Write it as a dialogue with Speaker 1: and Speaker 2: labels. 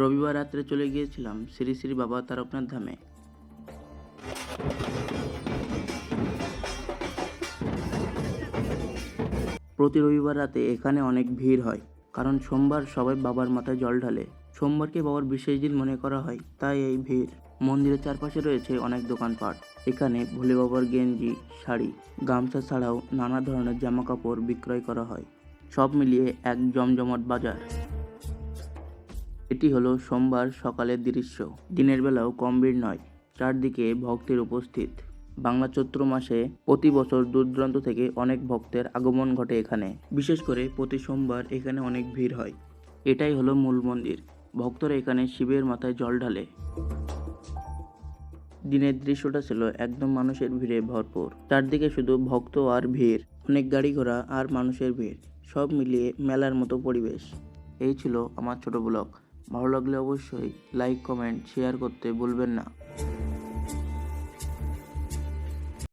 Speaker 1: রবিবার রাত্রে চলে গিয়েছিলাম শ্রী শ্রী বাবা তারকনাথ ধামে। প্রতি রবিবার রাতে এখানে অনেক ভিড় হয়, কারণ সোমবার সবাই বাবার মাথায় জল ঢালে। সোমবারকে বাবার বিশেষ দিন মনে করা হয়, তাই এই ভিড়। মন্দিরের চারপাশে রয়েছে অনেক দোকানপাট। এখানে ভোলে বাবার গেঞ্জি, শাড়ি, গামছা ছাড়াও নানা ধরনের জামা কাপড় বিক্রয় করা হয়। সব মিলিয়ে এক জমজমাট বাজার। এটি হলো সোমবার সকালের দৃশ্য। দিনের বেলাও কম ভিড় নয়, চারদিকে ভক্তের উপস্থিত। বাংলা চৈত্র মাসে প্রতি বছর দূর দূরান্ত থেকে অনেক ভক্তের আগমন ঘটে এখানে। বিশেষ করে প্রতি সোমবার এখানে অনেক ভিড় হয়। এটাই হলো মূল মন্দির। ভক্তরা এখানে শিবের মাথায় জল ঢালে। দিনের দৃশ্যটা ছিল একদম মানুষের ভিড়ে ভরপুর। চারদিকে শুধু ভক্ত আর ভিড়, অনেক গাড়ি ঘোড়া আর মানুষের ভিড়, সব মিলিয়ে মেলার মতো পরিবেশ। এই ছিল আমার ছোট ব্লগ। ভালো লাগলে অবশ্যই লাইক, কমেন্ট, শেয়ার করতে ভুলবেন না।